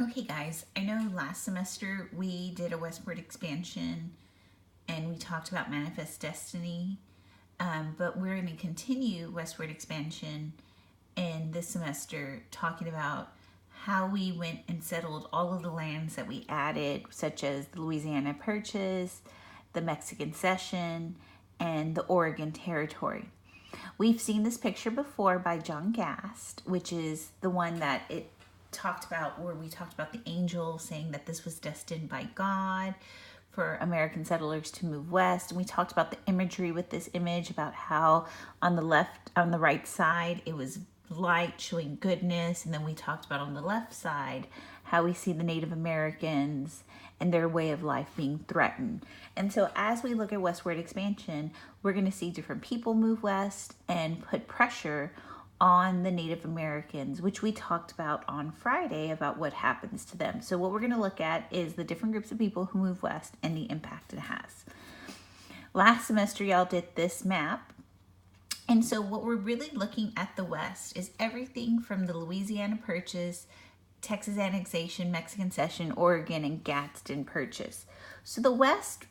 Okay, guys, I know last semester we did a westward expansion and we talked about manifest destiny, but we're going to continue westward expansion in this semester talking about how we went and settled all of the lands that we added, such as the Louisiana Purchase, the Mexican Cession, and the Oregon Territory. We've seen this picture before by John Gast, which is the one that it talked about, where we talked about the angel saying that this was destined by God for American settlers to move west. And we talked about the imagery with this image, about how on the right side, it was light showing goodness. And then we talked about on the left side, how we see the Native Americans and their way of life being threatened. And so as we look at westward expansion, we're going to see different people move west and put pressure on the Native Americans, which we talked about on Friday about what happens to them. So what we're going to look at is the different groups of people who move west and the impact it has. Last semester, y'all did this map. And so what we're really looking at the west is everything from the Louisiana Purchase, Texas annexation, Mexican Cession, Oregon, and Gadsden Purchase. So the west,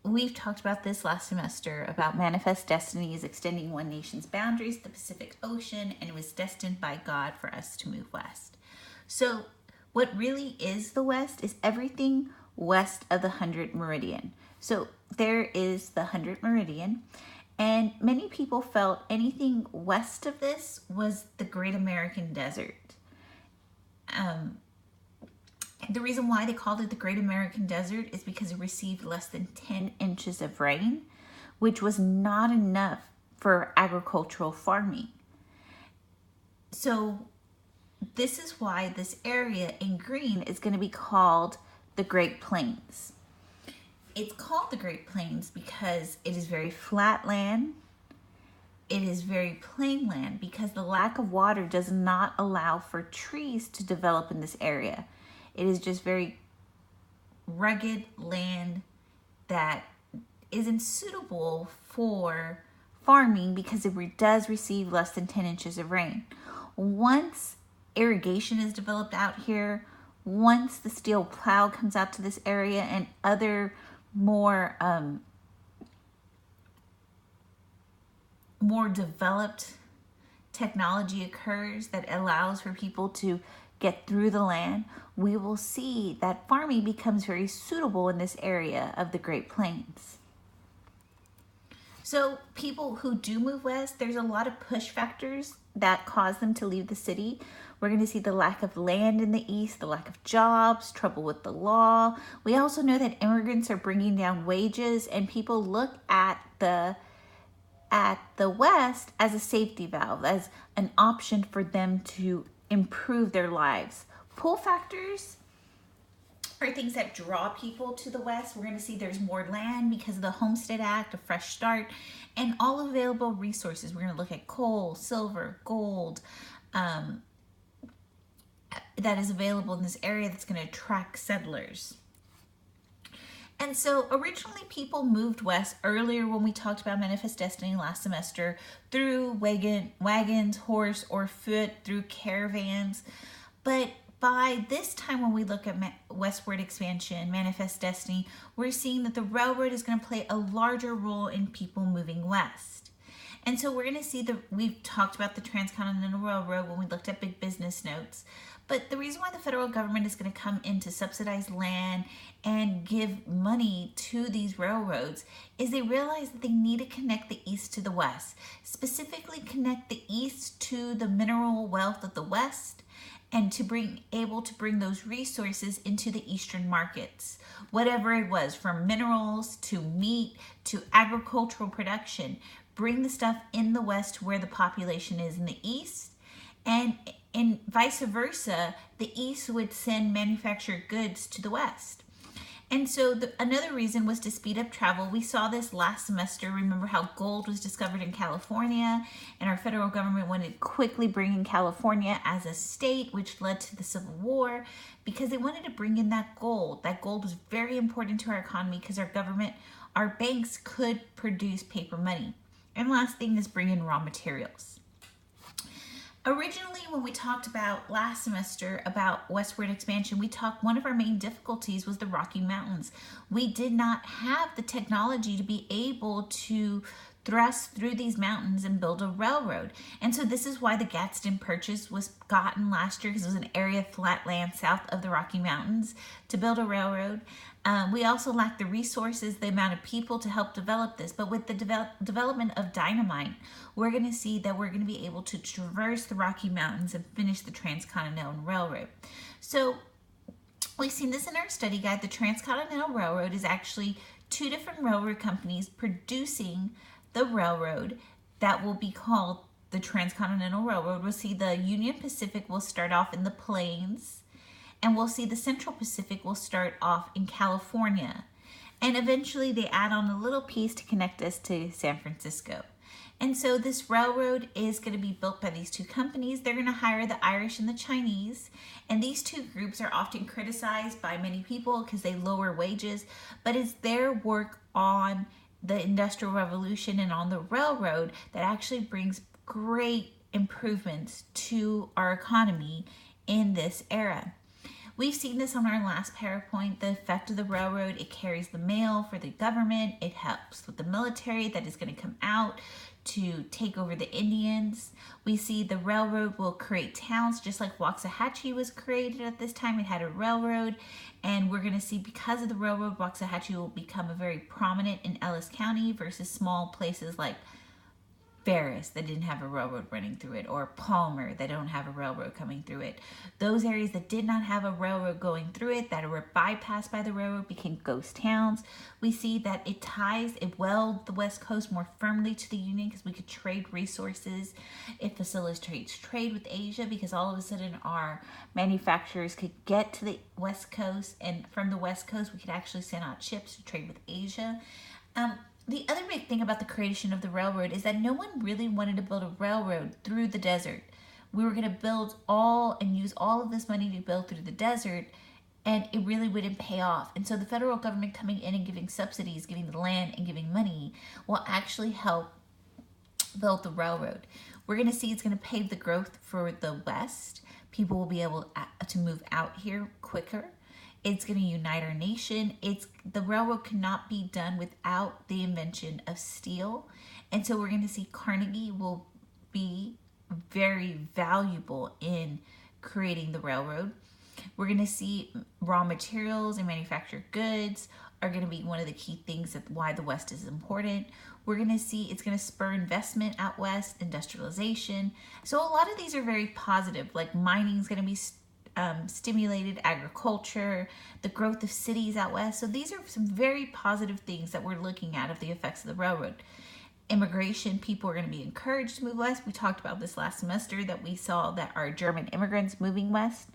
we've talked about this last semester about manifest destiny is extending one nation's boundaries, the Pacific Ocean, and it was destined by God for us to move west. So what really is the west is everything west of the 100th meridian. So there is the 100th meridian, and many people felt anything west of this was the Great American Desert. The reason why they called it the Great American Desert is because it received less than 10 inches of rain, which was not enough for agricultural farming. So this is why this area in green is going to be called the Great Plains. It's called the Great Plains because it is very flat land. It is very plain land because the lack of water does not allow for trees to develop in this area. It is just very rugged land that isn't suitable for farming because it does receive less than 10 inches of rain. Once irrigation is developed out here, once the steel plow comes out to this area and other more developed technology occurs that allows for people to get through the land, we will see that farming becomes very suitable in this area of the Great Plains. So people who do move west, there's a lot of push factors that cause them to leave the city. We're going to see the lack of land in the east, the lack of jobs, trouble with the law. We also know that immigrants are bringing down wages, and people look at the west as a safety valve, as an option for them to improve their lives. Pull factors are things that draw people to the west. We're going to see there's more land because of the Homestead Act, a fresh start, and all available resources. We're going to look at coal, silver, gold, that is available in this area that's going to attract settlers. And so originally people moved west earlier when we talked about manifest destiny last semester through wagons, horse, or foot, through caravans. But by this time when we look at westward expansion, manifest destiny, we're seeing that the railroad is going to play a larger role in people moving west. And so we're going to see we've talked about the Transcontinental Railroad when we looked at big business notes. But the reason why the federal government is going to come in to subsidize land and give money to these railroads is they realize that they need to connect the east to the west, specifically connect the east to the mineral wealth of the west, and to able to bring those resources into the eastern markets, whatever it was, from minerals to meat to agricultural production. Bring the stuff in the west to where the population is in the east, and vice versa, the east would send manufactured goods to the west. And so another reason was to speed up travel. We saw this last semester. Remember how gold was discovered in California, and our federal government wanted to quickly bring in California as a state, which led to the Civil War, because they wanted to bring in that gold. That gold was very important to our economy because our banks could produce paper money. And last thing is bring in raw materials. Originally, when we talked about last semester about westward expansion, one of our main difficulties was the Rocky Mountains. We did not have the technology to be able to thrust through these mountains and build a railroad. And so this is why the Gadsden Purchase was gotten last year, because it was an area of flat land south of the Rocky Mountains to build a railroad. We also lack the resources, the amount of people to help develop this. But with the development of dynamite, we're going to see that we're going to be able to traverse the Rocky Mountains and finish the Transcontinental Railroad. So we've seen this in our study guide. The Transcontinental Railroad is actually two different railroad companies producing the railroad that will be called the Transcontinental Railroad. We'll see the Union Pacific will start off in the plains, and we'll see the Central Pacific will start off in California. And eventually they add on a little piece to connect us to San Francisco. And so this railroad is going to be built by these two companies. They're going to hire the Irish and the Chinese. And these two groups are often criticized by many people because they lower wages, but it's their work on the Industrial Revolution and on the railroad that actually brings great improvements to our economy in this era. We've seen this on our last PowerPoint, the effect of the railroad. It carries the mail for the government. It helps with the military that is going to come out to take over the Indians. We see the railroad will create towns, just like Waxahachie was created at this time. It had a railroad, and we're going to see because of the railroad, Waxahachie will become a very prominent in Ellis County versus small places like Ferris that didn't have a railroad running through it, or Palmer that don't have a railroad coming through it. Those areas that did not have a railroad going through it, that were bypassed by the railroad, became ghost towns. We see that it weld the West Coast more firmly to the Union because we could trade resources. It facilitates trade with Asia because all of a sudden our manufacturers could get to the West Coast, and from the West Coast we could actually send out ships to trade with Asia. The other big thing about the creation of the railroad is that no one really wanted to build a railroad through the desert. We were going to use all of this money to build through the desert, and it really wouldn't pay off. And so the federal government coming in and giving subsidies, giving the land and giving money will actually help build the railroad. We're going to see it's going to pave the growth for the West. People will be able to move out here quicker. It's going to unite our nation. The railroad cannot be done without the invention of steel. And so we're going to see Carnegie will be very valuable in creating the railroad. We're going to see raw materials and manufactured goods are going to be one of the key things that why the West is important. We're going to see it's going to spur investment out West, industrialization. So a lot of these are very positive, like mining is going to be stimulated, agriculture, the growth of cities out West. So these are some very positive things that we're looking at of the effects of the railroad. Immigration, people are going to be encouraged to move west. We talked about this last semester that we saw that our German immigrants moving west.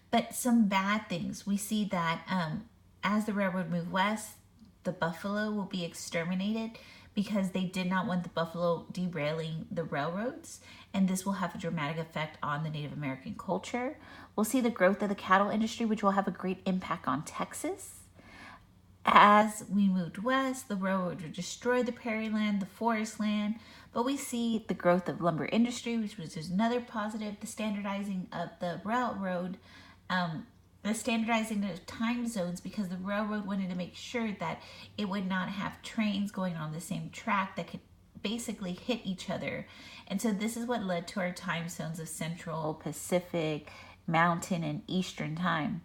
But some bad things, we see that as the railroad moved west, the buffalo will be exterminated because they did not want the buffalo derailing the railroads, and this will have a dramatic effect on the Native American culture. We'll see the growth of the cattle industry, which will have a great impact on Texas. As we moved west, the railroad would destroy the prairie land, the forest land, but we see the growth of lumber industry, which was another positive, the standardizing of the railroad, the standardizing of time zones, because the railroad wanted to make sure that it would not have trains going on the same track that could basically hit each other. And so this is what led to our time zones of Central, Pacific, Mountain, and Eastern time.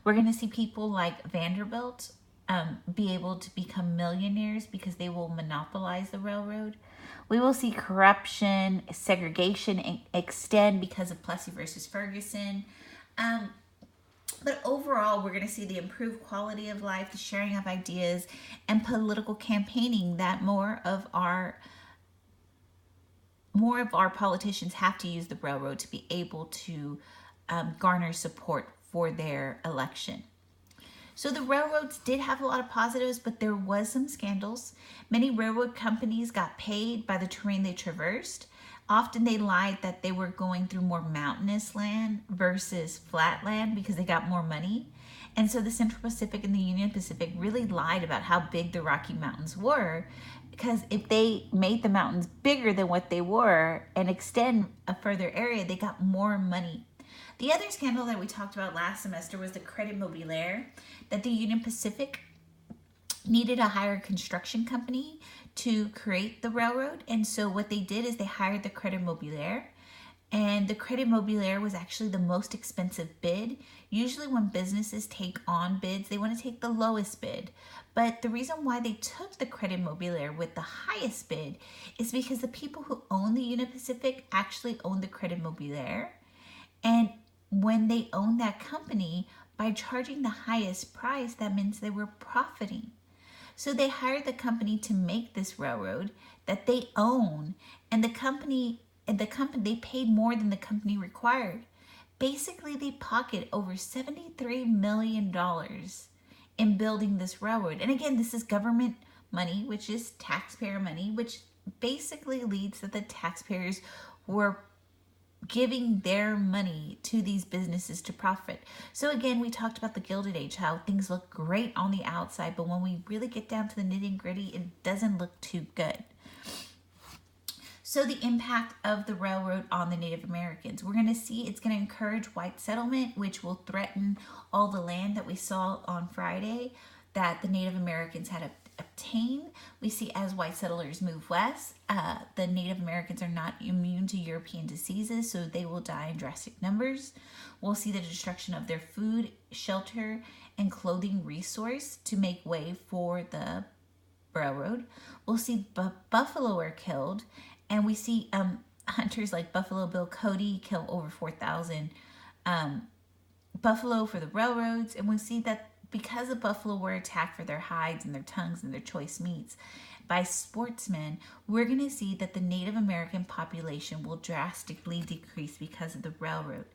We're going to see people like Vanderbilt be able to become millionaires because they will monopolize the railroad. We will see corruption, segregation extend because of Plessy versus Ferguson. But overall, we're going to see the improved quality of life, the sharing of ideas, and political campaigning that more of our politicians have to use the railroad to be able to garner support for their election. So the railroads did have a lot of positives, but there was some scandals. Many railroad companies got paid by the terrain they traversed. Often they lied that they were going through more mountainous land versus flat land because they got more money. And so the Central Pacific and the Union Pacific really lied about how big the Rocky Mountains were because if they made the mountains bigger than what they were and extend a further area, they got more money. The other scandal that we talked about last semester was the Credit Mobilier, that the Union Pacific needed a higher construction company to create the railroad. And so what they did is they hired the Credit Mobilier. And the Credit Mobilier was actually the most expensive bid. Usually when businesses take on bids, they want to take the lowest bid. But the reason why they took the Credit Mobilier with the highest bid is because the people who own the Union Pacific actually own the Credit Mobilier. And when they own that company, by charging the highest price, that means they were profiting. So they hired the company to make this railroad that they own, and the company they paid more than the company required. Basically, they pocket over $73 million in building this railroad. And again, this is government money, which is taxpayer money, which basically leads that the taxpayers were giving their money to these businesses to profit. So again, we talked about the Gilded Age, how things look great on the outside, but when we really get down to the nitty gritty, it doesn't look too good. So the impact of the railroad on the Native Americans, we're going to see it's going to encourage white settlement, which will threaten all the land that we saw on Friday that the Native Americans had obtained. We see as white settlers move west, the Native Americans are not immune to European diseases, so they will die in drastic numbers. We'll see the destruction of their food, shelter, and clothing resource to make way for the railroad. We'll see buffalo are killed, and we see hunters like Buffalo Bill Cody kill over 4,000 buffalo for the railroads, and we see that because the buffalo were attacked for their hides and their tongues and their choice meats by sportsmen, we're going to see that the Native American population will drastically decrease because of the railroad.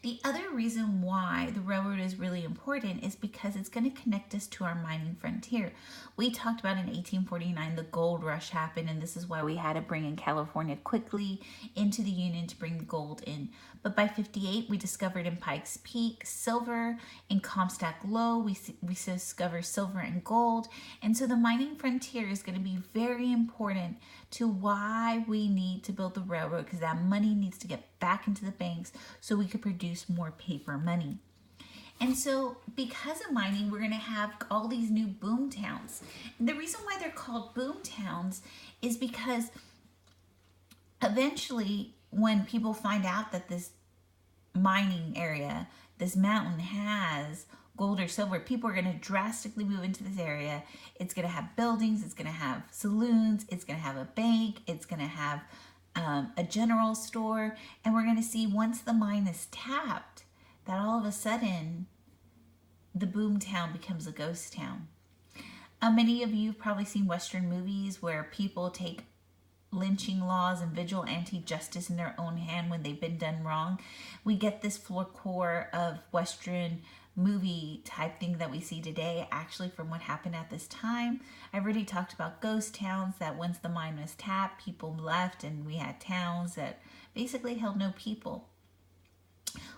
The other reason why the railroad is really important is because it's going to connect us to our mining frontier. We talked about in 1849 the gold rush happened, and this is why we had to bring in California quickly into the Union to bring the gold in. But by 58, we discovered in Pikes Peak silver, in Comstock Low we discover silver and gold, and so the mining frontier is going to be very important to why we need to build the railroad, because that money needs to get back into the banks so we could produce more paper money. And so because of mining, we're going to have all these new boom towns. And the reason why they're called boom towns is because eventually when people find out that this mining area, this mountain has gold or silver, people are going to drastically move into this area. It's going to have buildings, it's going to have saloons, it's going to have a bank, it's going to have a general store, and we're going to see once the mine is tapped that all of a sudden the boom town becomes a ghost town. Many of you have probably seen Western movies where people take lynching laws and vigilante justice in their own hand when they've been done wrong. We get this folklore of Western movie type thing that we see today actually from what happened at this time. I've already talked about ghost towns, that once the mine was tapped, people left and we had towns that basically held no people.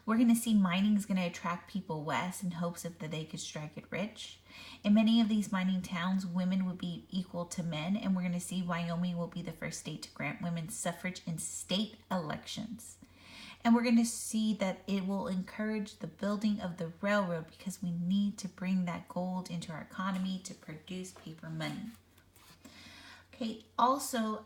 We're going to see mining is going to attract people west in hopes that they could strike it rich. In many of these mining towns, women would be equal to men, and we're going to see Wyoming will be the first state to grant women suffrage in state elections. And we're going to see that it will encourage the building of the railroad because we need to bring that gold into our economy to produce paper money. Okay, also,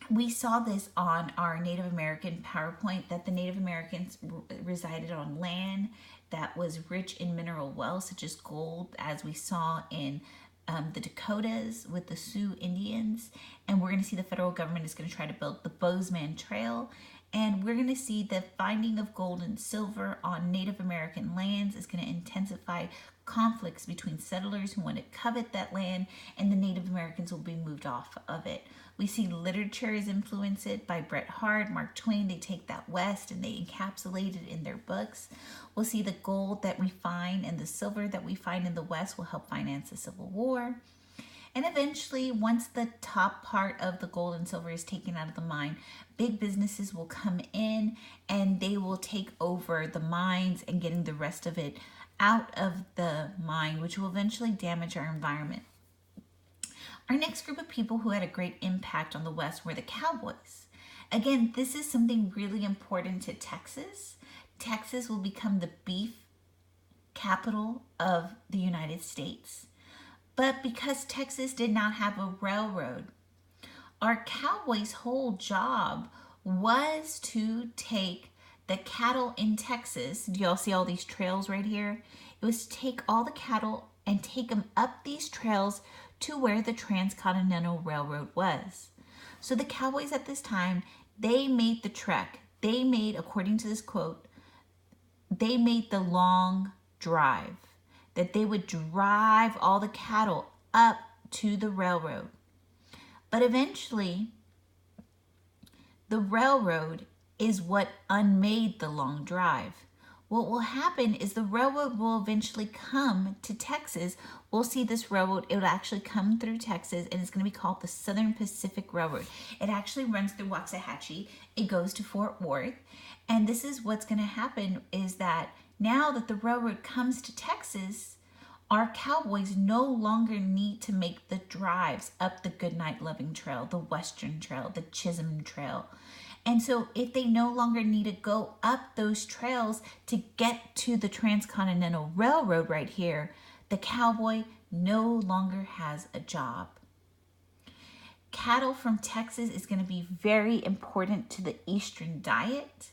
we saw this on our Native American PowerPoint, that the Native Americans resided on land that was rich in mineral wealth, such as gold, as we saw in the Dakotas with the Sioux Indians. And we're going to see the federal government is going to try to build the Bozeman Trail. And we're going to see the finding of gold and silver on Native American lands is going to intensify conflicts between settlers who want to covet that land and the Native Americans will be moved off of it. We see literature is influenced by Bret Harte, Mark Twain. They take that west and they encapsulate it in their books. We'll see the gold that we find and the silver that we find in the west will help finance the Civil War. And eventually, once the top part of the gold and silver is taken out of the mine, big businesses will come in and they will take over the mines and getting the rest of it out of the mine, which will eventually damage our environment. Our next group of people who had a great impact on the West were the cowboys. Again, this is something really important to Texas. Texas will become the beef capital of the United States. But because Texas did not have a railroad, our cowboys' whole job was to take the cattle in Texas. Do y'all see all these trails right here? It was to take all the cattle and take them up these trails to where the Transcontinental Railroad was. So the cowboys at this time, they made the trek. They made, according to this quote, they made the long drive, that they would drive all the cattle up to the railroad. But eventually, the railroad is what unmade the long drive. What will happen is the railroad will eventually come to Texas. We'll see this railroad, it will actually come through Texas, and it's going to be called the Southern Pacific Railroad. It actually runs through Waxahachie. It goes to Fort Worth. And this is what's going to happen is that now that the railroad comes to Texas, our cowboys no longer need to make the drives up the Goodnight Loving Trail, the Western Trail, the Chisholm Trail. And so if they no longer need to go up those trails to get to the Transcontinental Railroad right here, the cowboy no longer has a job. Cattle from Texas is going to be very important to the Eastern diet.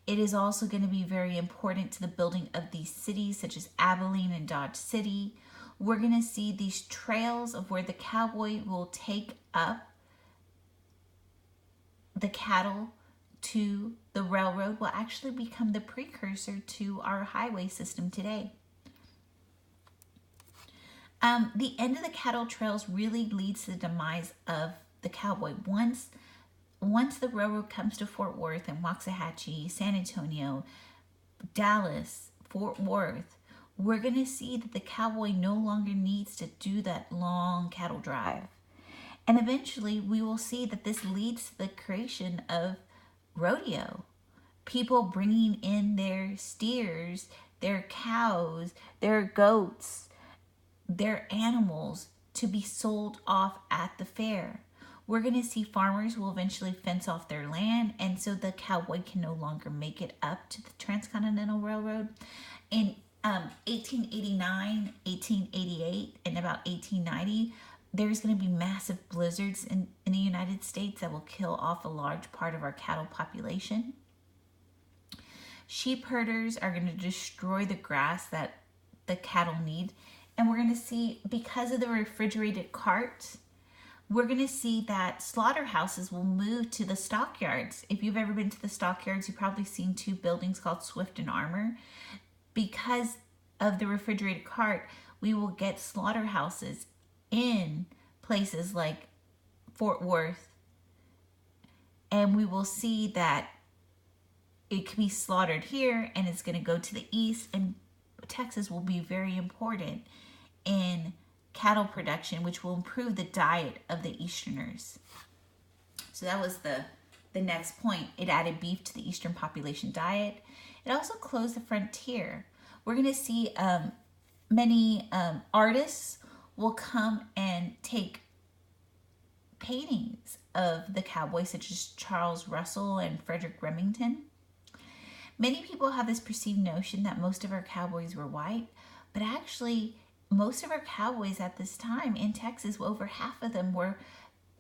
It is also going to be very important to the building of these cities such as Abilene and Dodge City. We're going to see these trails of where the cowboy will take up the cattle to the railroad will actually become the precursor to our highway system today. The end of the cattle trails really leads to the demise of the cowboy. Once the railroad comes to Fort Worth and Waxahachie, San Antonio, Dallas, Fort Worth, we're going to see that the cowboy no longer needs to do that long cattle drive. And eventually we will see that this leads to the creation of rodeo. People bringing in their steers, their cows, their goats, their animals to be sold off at the fair. We're going to see farmers will eventually fence off their land, and so the cowboy can no longer make it up to the Transcontinental Railroad. In 1889, 1888, and about 1890, there's going to be massive blizzards in the United States that will kill off a large part of our cattle population. Sheep herders are going to destroy the grass that the cattle need. And we're going to see, because of the refrigerated carts, we're going to see that slaughterhouses will move to the stockyards. If you've ever been to the stockyards, you've probably seen two buildings called Swift and Armor. Because of the refrigerated cart, we will get slaughterhouses in places like Fort Worth. And we will see that it can be slaughtered here and it's going to go to the east, and Texas will be very important in cattle production, which will improve the diet of the Easterners. So that was the next point. It added beef to the Eastern population diet. It also closed the frontier. We're going to see many artists will come and take paintings of the cowboys, such as Charles Russell and Frederick Remington. Many people have this perceived notion that most of our cowboys were white, but actually most of our cowboys at this time in Texas, over half of them were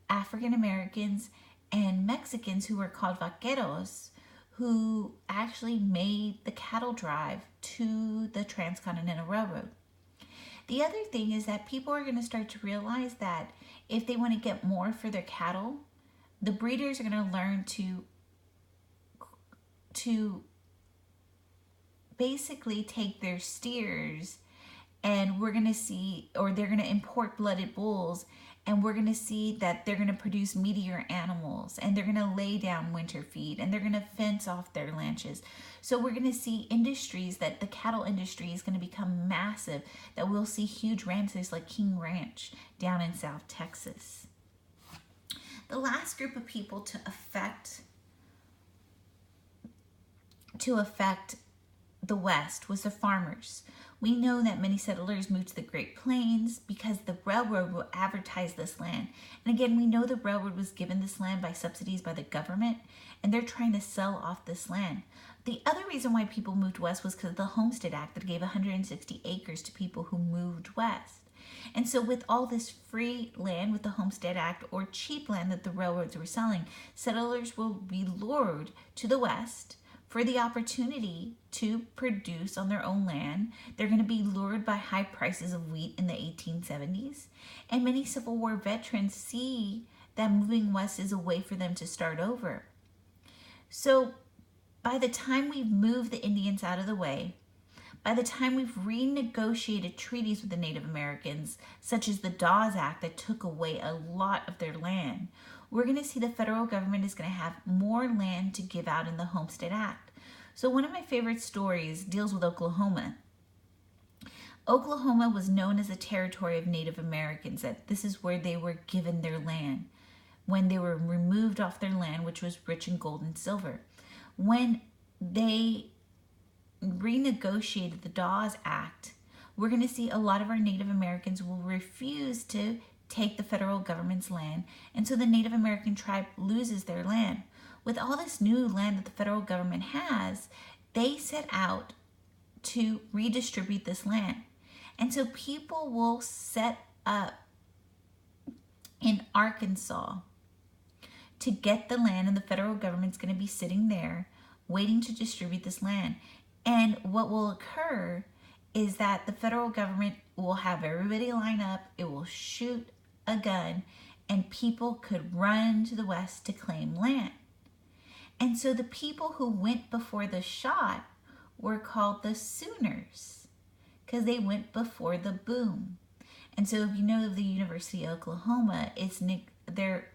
African Americans and Mexicans who were called vaqueros, who actually made the cattle drive to the Transcontinental Railroad. The other thing is that people are going to start to realize that if they want to get more for their cattle, the breeders are going to learn to basically take their steers, and we're going to see, or they're going to import blooded bulls, and we're going to see that they're going to produce meatier animals, and they're going to lay down winter feed, and they're going to fence off their ranches. So we're going to see industries, that the cattle industry is going to become massive, that we'll see huge ranches like King Ranch down in South Texas. The last group of people to affect the West was the farmers. We know that many settlers moved to the Great Plains because the railroad will advertise this land. And again, we know the railroad was given this land by subsidies by the government, and they're trying to sell off this land. The other reason why people moved west was because of the Homestead Act that gave 160 acres to people who moved west. And so with all this free land with the Homestead Act or cheap land that the railroads were selling, settlers will be lured to the west for the opportunity to produce on their own land. They're going to be lured by high prices of wheat in the 1870s. And many Civil War veterans see that moving west is a way for them to start over. So by the time we've moved the Indians out of the way, by the time we've renegotiated treaties with the Native Americans, such as the Dawes Act that took away a lot of their land, we're going to see the federal government is going to have more land to give out in the Homestead Act. So one of my favorite stories deals with Oklahoma. Oklahoma was known as a territory of Native Americans, that this is where they were given their land when they were removed off their land, which was rich in gold and silver. When they renegotiated the Dawes Act, we're going to see a lot of our Native Americans will refuse to take the federal government's land, and so the Native American tribe loses their land. With all this new land that the federal government has, they set out to redistribute this land. And so people will set up in Arkansas to get the land, and the federal government's going to be sitting there waiting to distribute this land. And what will occur is that the federal government will have everybody line up, it will shoot a gun, and people could run to the west to claim land. And so the people who went before the shot were called the Sooners because they went before the boom. And so if you know of the University of Oklahoma, it's their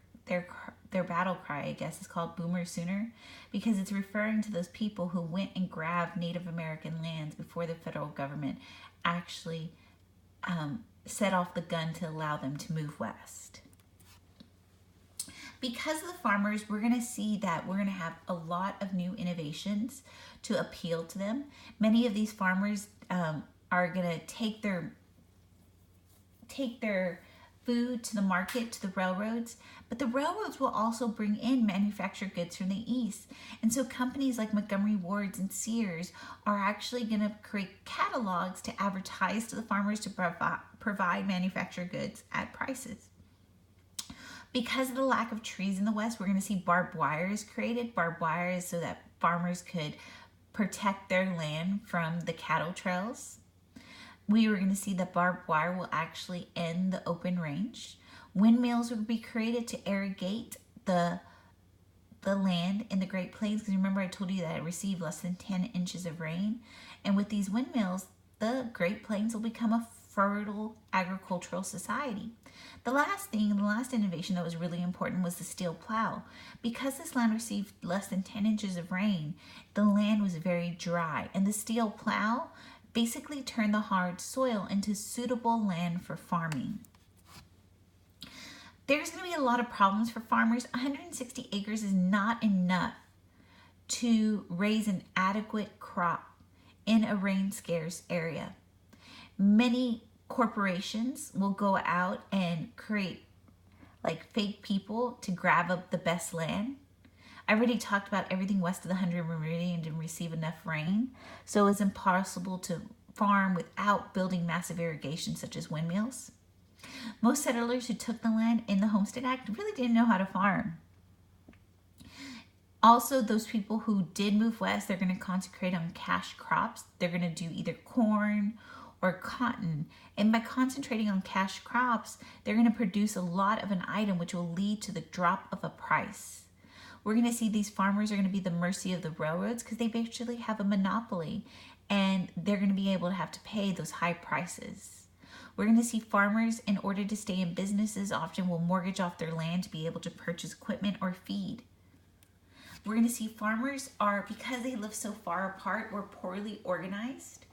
battle cry, I guess, is called Boomer Sooner, because it's referring to those people who went and grabbed Native American lands before the federal government actually set off the gun to allow them to move west. Because of the farmers, we're going to see that we're going to have a lot of new innovations to appeal to them. Many of these farmers are going to take their food to the market, to the railroads, but the railroads will also bring in manufactured goods from the east. And so companies like Montgomery Ward's and Sears are actually going to create catalogs to advertise to the farmers to provide manufactured goods at prices. Because of the lack of trees in the west, we're going to see barbed wire is created. Barbed wire is so that farmers could protect their land from the cattle trails. We were going to see that barbed wire will actually end the open range. Windmills will be created to irrigate the land in the Great Plains, because remember I told you that it received less than 10 inches of rain. And with these windmills, the Great Plains will become a fertile agricultural society. The last innovation that was really important was the steel plow. Because this land received less than 10 inches of rain, the land was very dry, and the steel plow basically turned the hard soil into suitable land for farming. There's going to be a lot of problems for farmers. 160 acres is not enough to raise an adequate crop in a rain-scarce area. Many corporations will go out and create like fake people to grab up the best land. I already talked about everything west of the 100 meridian didn't receive enough rain, so it's impossible to farm without building massive irrigation such as windmills. Most settlers who took the land in the Homestead Act really didn't know how to farm. Also, those people who did move west, they're going to concentrate on cash crops. They're going to do either corn or cotton. And by concentrating on cash crops, they're going to produce a lot of an item which will lead to the drop of a price. We're going to see these farmers are going to be the mercy of the railroads because they basically have a monopoly, and they're going to be able to have to pay those high prices. We're going to see farmers, in order to stay in businesses, often will mortgage off their land to be able to purchase equipment or feed. We're going to see farmers are, because they live so far apart, were poorly organized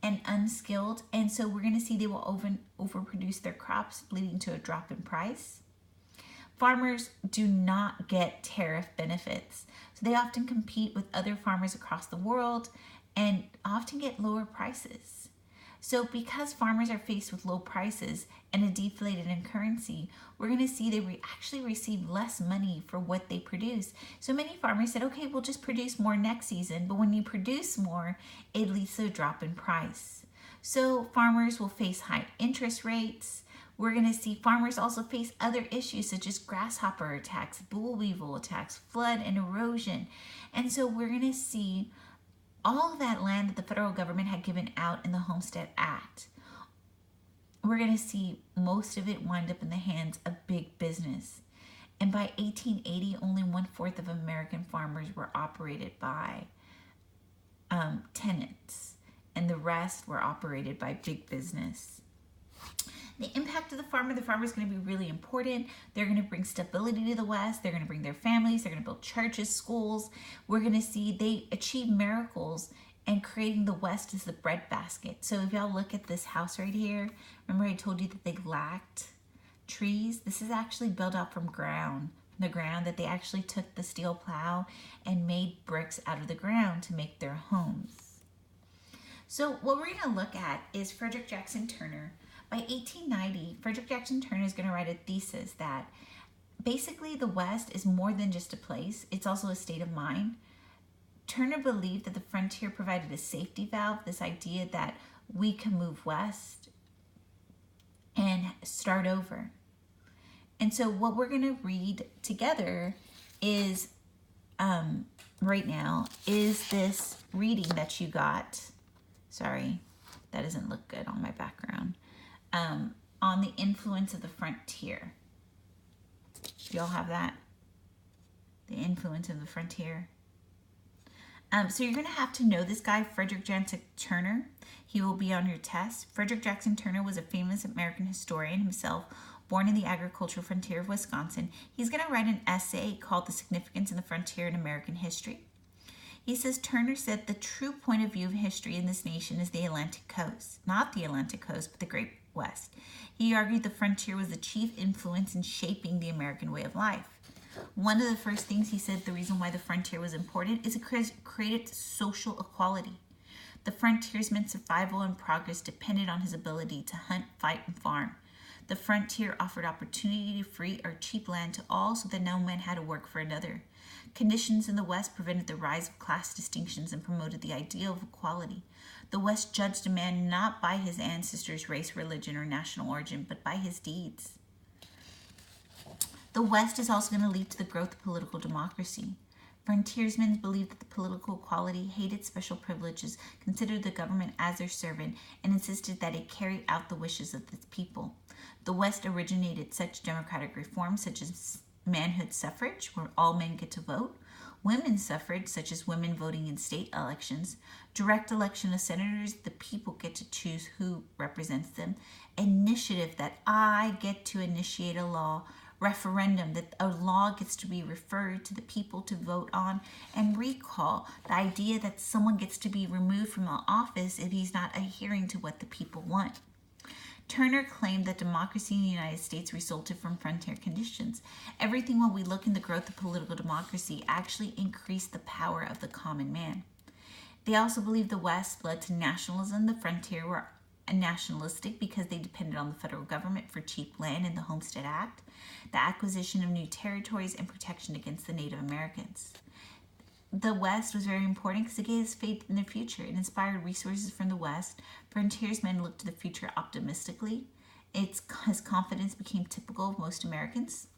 and unskilled, and so we're going to see they will overproduce their crops, leading to a drop in price. Farmers do not get tariff benefits, so they often compete with other farmers across the world and often get lower prices. So because farmers are faced with low prices and a deflated in currency, we're going to see they actually receive less money for what they produce. So many farmers said, okay, we'll just produce more next season. But when you produce more, it leads to a drop in price. So farmers will face high interest rates. We're going to see farmers also face other issues such as grasshopper attacks, boll weevil attacks, flood and erosion. And so we're going to see all of that land that the federal government had given out in the Homestead Act. We're going to see most of it wind up in the hands of big business. And by 1880, only 1/4 of American farmers were operated by tenants, and the rest were operated by big business. The impact of the farmer is going to be really important. They're going to bring stability to the West. They're going to bring their families. They're going to build churches, schools. We're going to see they achieve miracles and creating the West as the breadbasket. So if y'all look at this house right here, remember I told you that they lacked trees? This is actually built up from the ground that they actually took the steel plow and made bricks out of the ground to make their homes. So what we're going to look at is Frederick Jackson Turner. By 1890, Frederick Jackson Turner is going to write a thesis that basically the West is more than just a place, it's also a state of mind. Turner believed that the frontier provided a safety valve, this idea that we can move west and start over. And so what we're going to read together is, right now, is this reading that you got. Sorry, that doesn't look good on my background. On the influence of the frontier. Do y'all have that? The influence of the frontier. So you're going to have to know this guy, Frederick Jackson Turner. He will be on your test. Frederick Jackson Turner was a famous American historian himself, born in the agricultural frontier of Wisconsin. He's going to write an essay called The Significance of the Frontier in American History. He says, Turner said the true point of view of history in this nation is the Atlantic coast. Not the Atlantic coast, but the Great West. He argued the frontier was the chief influence in shaping the American way of life. One of the first things he said, the reason why the frontier was important is it created social equality. The frontiersman's survival and progress depended on his ability to hunt, fight, and farm. The frontier offered opportunity to free or cheap land to all so that no man had to work for another. Conditions in the West prevented the rise of class distinctions and promoted the ideal of equality. The West judged a man not by his ancestors' race, religion, or national origin, but by his deeds. The West is also going to lead to the growth of political democracy. Frontiersmen believed that the political equality, hated special privileges, considered the government as their servant, and insisted that it carry out the wishes of its people. The West originated such democratic reforms such as manhood suffrage, where all men get to vote, women's suffrage, such as women voting in state elections, direct election of senators, the people get to choose who represents them, initiative that I get to initiate a law, referendum that a law gets to be referred to the people to vote on, and recall, the idea that someone gets to be removed from the office if he's not adhering to what the people want. Turner claimed that democracy in the United States resulted from frontier conditions. Everything when we look in the growth of political democracy actually increased the power of the common man. They also believed the West led to nationalism. The frontier were nationalistic because they depended on the federal government for cheap land in the Homestead Act, the acquisition of new territories, and protection against the Native Americans. The West was very important because it gave us faith in the future. It inspired resources from the West. Frontiersmen looked to the future optimistically. His confidence became typical of most Americans.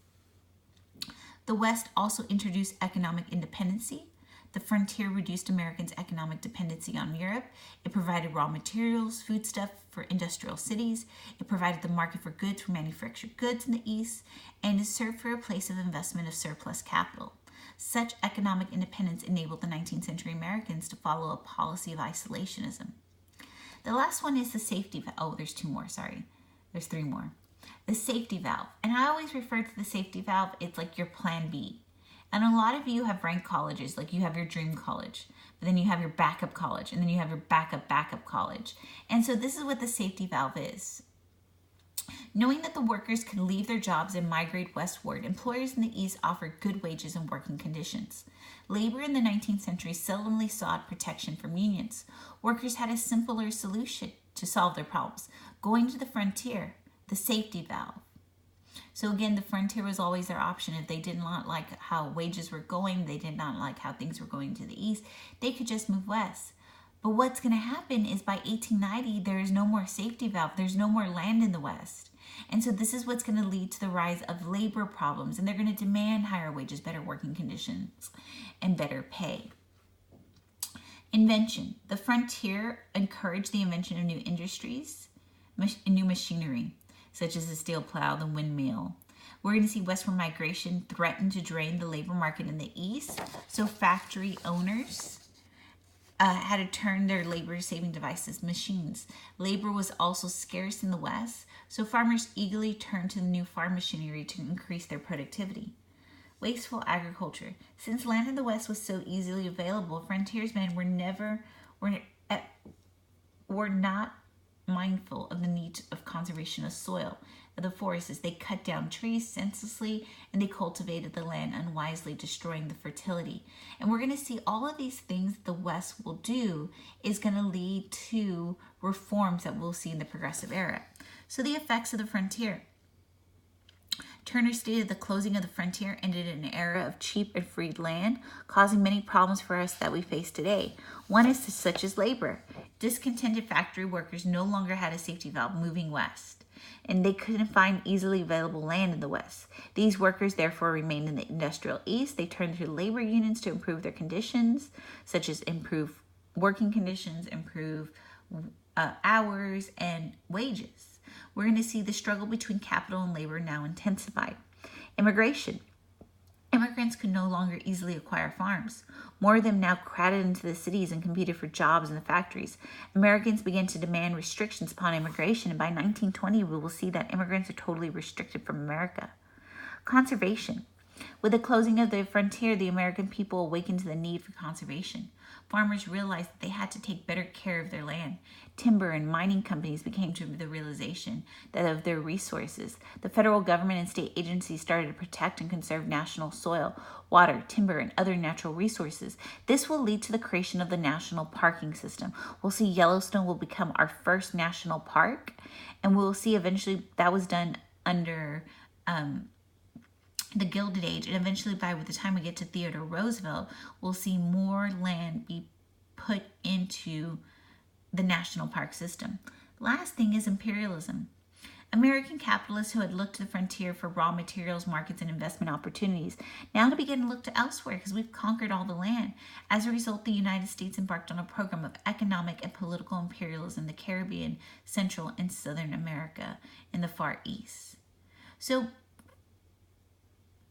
The West also introduced economic independency. The frontier reduced Americans' economic dependency on Europe. It provided raw materials, foodstuff for industrial cities. It provided the market for goods for manufactured goods in the East, and it served for a place of investment of surplus capital. Such economic independence enabled the 19th century Americans to follow a policy of isolationism. The last one is the safety valve. Oh, there's two more, sorry. There's three more. The safety valve. And I always refer to the safety valve, it's like your plan B. And a lot of you have ranked colleges, like you have your dream college, but then you have your backup college, and then you have your backup college. And so this is what the safety valve is. Knowing that the workers could leave their jobs and migrate westward, employers in the East offered good wages and working conditions. Labor in the 19th century seldomly sought protection from unions. Workers had a simpler solution. to solve their problems. Going to the frontier, the safety valve. So again, the frontier was always their option. If they did not like how wages were going, they did not like how things were going to the east, they could just move west. But what's going to happen is by 1890, there is no more safety valve. There's no more land in the west. And so this is what's going to lead to the rise of labor problems. And they're going to demand higher wages, better working conditions, and better pay. Invention. The frontier encouraged the invention of new industries and new machinery, such as the steel plow, the windmill. We're going to see westward migration threaten to drain the labor market in the east. So factory owners had to turn their labor-saving devices, machines. Labor was also scarce in the west, so farmers eagerly turned to the new farm machinery to increase their productivity. Wasteful agriculture. Since land in the west was so easily available, frontiersmen were not mindful of the need of conservation of soil, of the forests. They cut down trees senselessly and they cultivated the land unwisely, destroying the fertility. And we're going to see all of these things that the West will do is going to lead to reforms that we'll see in the Progressive Era. So the effects of the frontier. Turner stated the closing of the frontier ended an era of cheap and freed land, causing many problems for us that we face today. One is such as labor. Discontented factory workers no longer had a safety valve moving west, and they couldn't find easily available land in the west. These workers therefore remained in the industrial east. They turned to labor unions to improve their conditions, such as improve working conditions, improve hours and wages. We're going to see the struggle between capital and labor now intensified. Immigration. Immigrants could no longer easily acquire farms. More of them now crowded into the cities and competed for jobs in the factories. Americans began to demand restrictions upon immigration, and by 1920 we will see that immigrants are totally restricted from America. Conservation. With the closing of the frontier, the American people awakened to the need for conservation. Farmers realized that they had to take better care of their land. Timber and mining companies became to the realization that of their resources. The federal government and state agencies started to protect and conserve national soil, water, timber, and other natural resources. This will lead to the creation of the national parking system. We'll see Yellowstone will become our first national park, and we'll see eventually that was done under the Gilded Age, and eventually by the time we get to Theodore Roosevelt, we'll see more land be put into the national park system. Last thing is imperialism. American capitalists who had looked to the frontier for raw materials, markets, and investment opportunities now to begin to look to elsewhere because we've conquered all the land. As a result, the United States embarked on a program of economic and political imperialism in the Caribbean, Central, and Southern America, in the Far East. So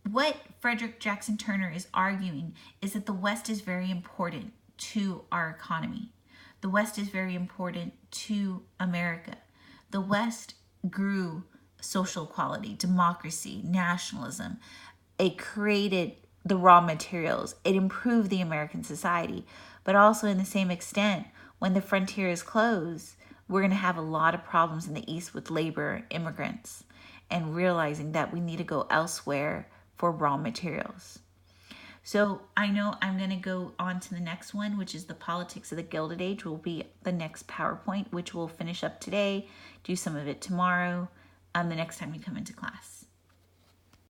what Frederick Jackson Turner is arguing is that the West is very important to our economy. The West is very important to America. The West grew social equality, democracy, nationalism. It created the raw materials. It improved the American society. But also in the same extent, when the frontier is closed, we're going to have a lot of problems in the East with labor, immigrants, and realizing that we need to go elsewhere for raw materials. So I know I'm going to go on to the next one, which is the politics of the Gilded Age, will be the next PowerPoint, which we'll finish up today, do some of it tomorrow, the next time we come into class.